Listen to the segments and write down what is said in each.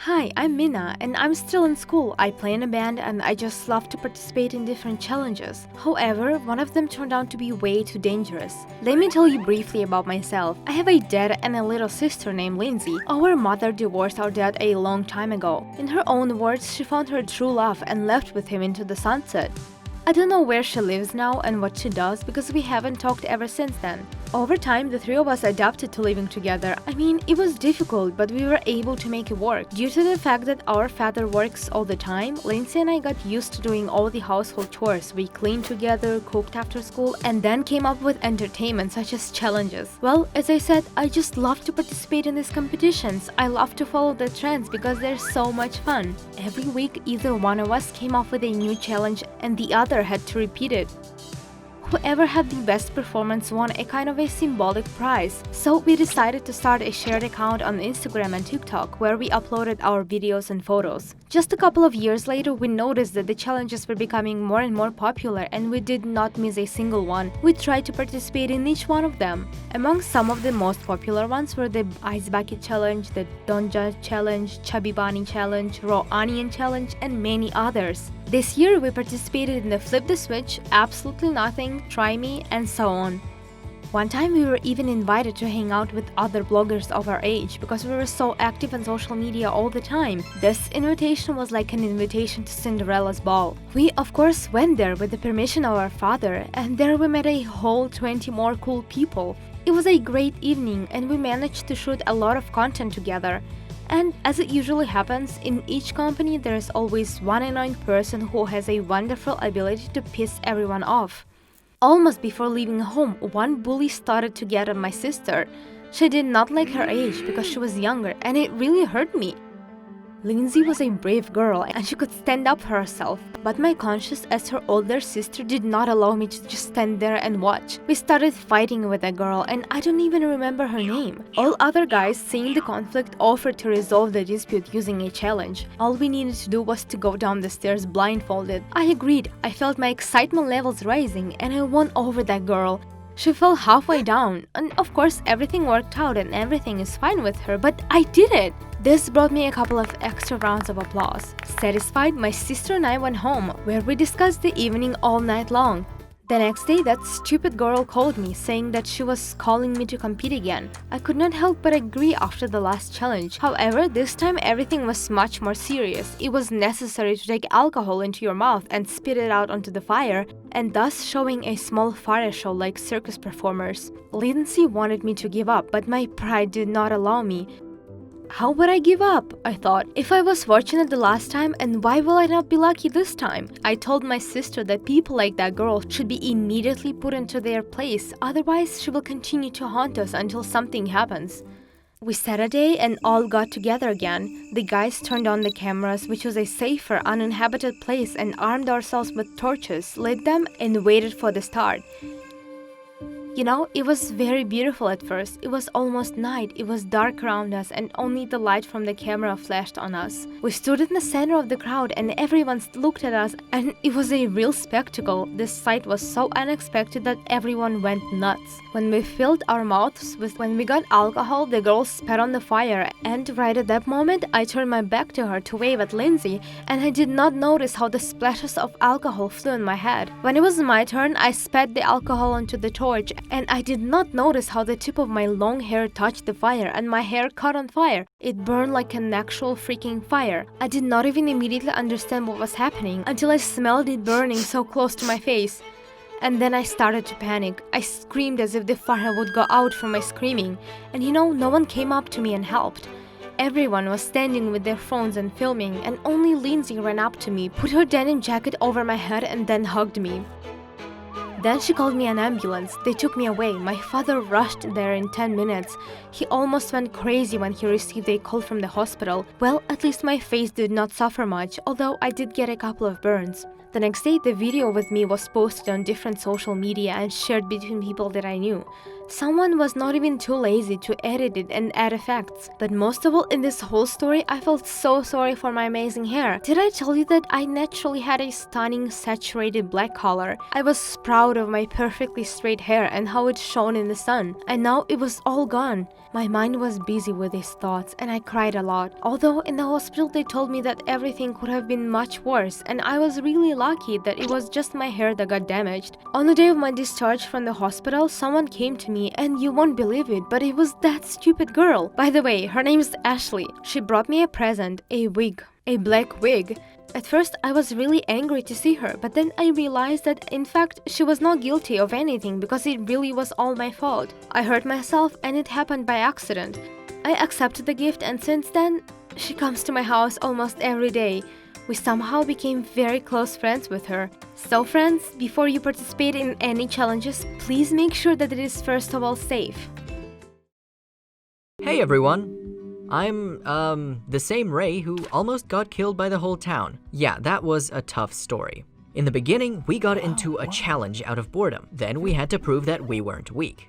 Hi, I'm Mina, and I'm still in school. I play in a band and I just love to participate in different challenges. However, one of them turned out to be way too dangerous. Let me tell you briefly about myself. I have a dad and a little sister named Lindsay. Our mother divorced our dad a long time ago. In her own words, she found her true love and left with him into the sunset. I don't know where she lives now and what she does because we haven't talked ever since then. Over time, the three of us adapted to living together. I mean, it was difficult, but we were able to make it work. Due to the fact that our father works all the time, Lindsay and I got used to doing all the household chores. We cleaned together, cooked after school, and then came up with entertainment such as challenges. Well, as I said, I just love to participate in these competitions. I love to follow the trends because they're so much fun. Every week, either one of us came up with a new challenge and the other had to repeat it. Whoever had the best performance won a kind of a symbolic prize. So we decided to start a shared account on Instagram and TikTok where we uploaded our videos and photos. Just a couple of years later, we noticed that the challenges were becoming more and more popular and we did not miss a single one. We tried to participate in each one of them. Among some of the most popular ones were the Ice Bucket Challenge, the Don't Judge Challenge, Chubby Bunny Challenge, Raw Onion Challenge, and many others. This year, we participated in the Flip the Switch, Absolutely Nothing, Try Me, and so on. One time, we were even invited to hang out with other bloggers of our age because we were so active on social media all the time. This invitation was like an invitation to Cinderella's ball. We, of course, went there with the permission of our father, and there we met a whole 20 more cool people. It was a great evening, and we managed to shoot a lot of content together. And as it usually happens, in each company there is always one annoying person who has a wonderful ability to piss everyone off. Almost before leaving home, one bully started to get on my sister. She did not like her age because she was younger, and it really hurt me. Lindsay was a brave girl and she could stand up for herself, but my conscience as her older sister did not allow me to just stand there and watch. We started fighting with that girl and I don't even remember her name. All other guys, seeing the conflict, offered to resolve the dispute using a challenge. All we needed to do was to go down the stairs blindfolded. I agreed. I felt my excitement levels rising and I won over that girl. She fell halfway down, and of course everything worked out and everything is fine with her, but I did it! This brought me a couple of extra rounds of applause. Satisfied, my sister and I went home, where we discussed the evening all night long. The next day, that stupid girl called me, saying that she was calling me to compete again. I could not help but agree after the last challenge. However, this time everything was much more serious. It was necessary to take alcohol into your mouth and spit it out onto the fire, and thus showing a small fire show like circus performers. Lindsay wanted me to give up, but my pride did not allow me. How would I give up? I thought. If I was fortunate the last time, and why will I not be lucky this time? I told my sister that people like that girl should be immediately put into their place, otherwise she will continue to haunt us until something happens. We set a day and all got together again. The guys turned on the cameras, which was a safer, uninhabited place, and armed ourselves with torches, lit them, and waited for the start. You know, it was very beautiful at first. It was almost night, it was dark around us and only the light from the camera flashed on us. We stood in the center of the crowd and everyone looked at us and it was a real spectacle. This sight was so unexpected that everyone went nuts. When we filled our mouths when we got alcohol, the girl spat on the fire and right at that moment I turned my back to her to wave at Lindsay and I did not notice how the splashes of alcohol flew in my head. When it was my turn, I spat the alcohol onto the torch and I did not notice how the tip of my long hair touched the fire and my hair caught on fire. It burned like an actual freaking fire. I did not even immediately understand what was happening until I smelled it burning so close to my face. And then I started to panic. I screamed as if the fire would go out from my screaming. And no one came up to me and helped. Everyone was standing with their phones and filming, and only Lindsay ran up to me, put her denim jacket over my head and then hugged me. Then she called me an ambulance. They took me away. My father rushed there in 10 minutes. He almost went crazy when he received a call from the hospital. Well, at least my face did not suffer much, although I did get a couple of burns. The next day, the video with me was posted on different social media and shared between people that I knew. Someone was not even too lazy to edit it and add effects. But most of all, in this whole story, I felt so sorry for my amazing hair. Did I tell you that I naturally had a stunning saturated black color? I was proud of my perfectly straight hair and how it shone in the sun. And now it was all gone. My mind was busy with these thoughts and I cried a lot. Although in the hospital they told me that everything could have been much worse and I was really lucky that it was just my hair that got damaged. On the day of my discharge from the hospital, someone came to me and you won't believe it, but it was that stupid girl. By the way, her name is Ashley. She brought me a present, a wig, a black wig. At first, I was really angry to see her, but then I realized that in fact, she was not guilty of anything because it really was all my fault. I hurt myself and it happened by accident. I accepted the gift and since then, she comes to my house almost every day. We somehow became very close friends with her. So friends, before you participate in any challenges, please make sure that it is first of all safe. Hey everyone! I'm, the same Ray who almost got killed by the whole town. Yeah, that was a tough story. In the beginning, we got into a challenge out of boredom. Then we had to prove that we weren't weak.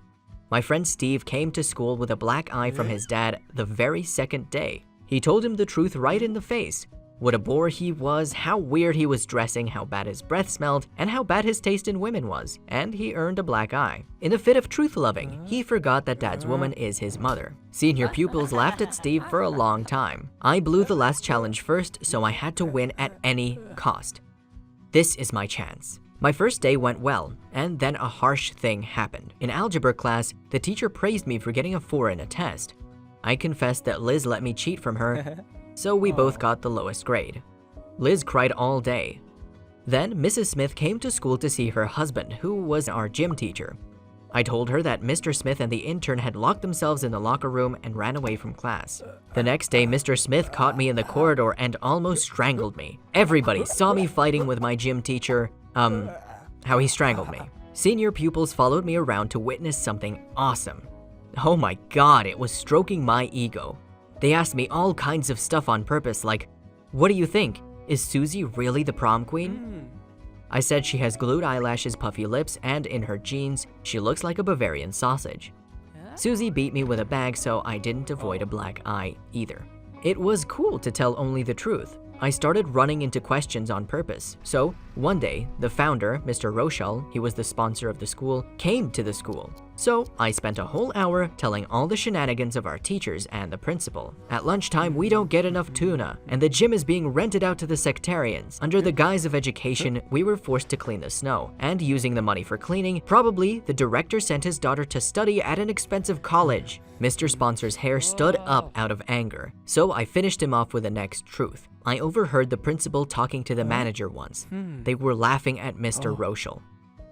My friend Steve came to school with a black eye from his dad the very second day. He told him the truth right in the face. What a bore he was, how weird he was dressing, how bad his breath smelled, and how bad his taste in women was. And he earned a black eye. In a fit of truth-loving, he forgot that Dad's woman is his mother. Senior pupils laughed at Steve for a long time. I blew the last challenge first, so I had to win at any cost. This is my chance. My first day went well, and then a harsh thing happened. In algebra class, the teacher praised me for getting a 4 in a test. I confessed that Liz let me cheat from her, so we both got the lowest grade. Liz cried all day. Then Mrs. Smith came to school to see her husband, who was our gym teacher. I told her that Mr. Smith and the intern had locked themselves in the locker room and ran away from class. The next day, Mr. Smith caught me in the corridor and almost strangled me. Everybody saw me fighting with my gym teacher, how he strangled me. Senior pupils followed me around to witness something awesome. Oh my God, it was stroking my ego. They asked me all kinds of stuff on purpose, like, what do you think? Is Susie really the prom queen? I said she has glued eyelashes, puffy lips, and in her jeans, she looks like a Bavarian sausage. Susie beat me with a bag, so I didn't avoid a black eye either. It was cool to tell only the truth. I started running into questions on purpose. So one day, the founder, Mr. Rochelle, he was the sponsor of the school, came to the school. So I spent a whole hour telling all the shenanigans of our teachers and the principal. At lunchtime, we don't get enough tuna, and the gym is being rented out to the sectarians. Under the guise of education, we were forced to clean the snow. And using the money for cleaning, probably the director sent his daughter to study at an expensive college. Mr. Sponsor's hair stood up out of anger. So I finished him off with the next truth. I overheard the principal talking to the manager once. They were laughing at Mr. Rochelle.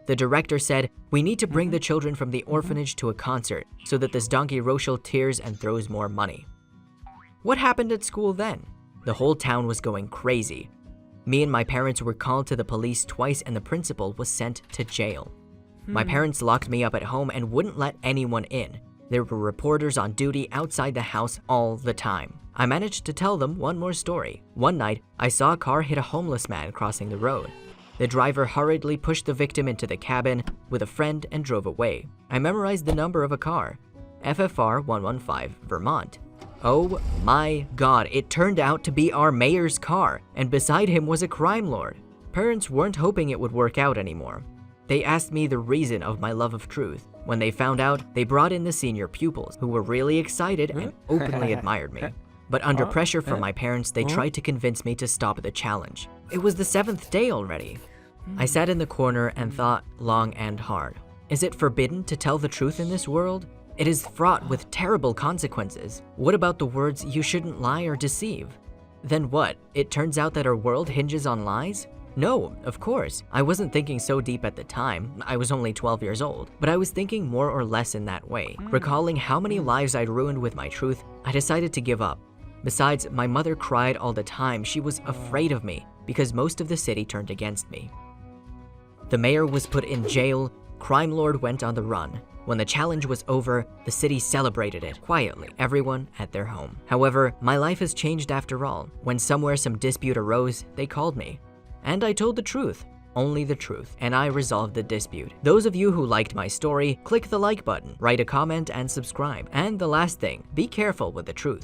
The director said, we need to bring the children from the orphanage to a concert so that this donkey Rochelle tears and throws more money. What happened at school then? The whole town was going crazy. Me and my parents were called to the police twice and the principal was sent to jail. My parents locked me up at home and wouldn't let anyone in. There were reporters on duty outside the house all the time. I managed to tell them one more story. One night, I saw a car hit a homeless man crossing the road. The driver hurriedly pushed the victim into the cabin with a friend and drove away. I memorized the number of a car, FFR 115, Vermont. Oh my God, it turned out to be our mayor's car, and beside him was a crime lord. Parents weren't hoping it would work out anymore. They asked me the reason of my love of truth. When they found out, they brought in the senior pupils, who were really excited and openly admired me. But under pressure from my parents, they tried to convince me to stop the challenge. It was the 7th day already. I sat in the corner and thought long and hard. Is it forbidden to tell the truth in this world? It is fraught with terrible consequences. What about the words, you shouldn't lie or deceive? Then what? It turns out that our world hinges on lies? No, of course. I wasn't thinking so deep at the time. I was only 12 years old. But I was thinking more or less in that way. Recalling how many lives I'd ruined with my truth, I decided to give up. Besides, my mother cried all the time. She was afraid of me because most of the city turned against me. The mayor was put in jail. Crime lord went on the run. When the challenge was over, the city celebrated it quietly, everyone at their home. However, my life has changed after all. When somewhere some dispute arose, they called me. And I told the truth. only the truth, and I resolved the dispute. Those of you who liked my story, click the like button, write a comment, and subscribe. And the last thing, be careful with the truth.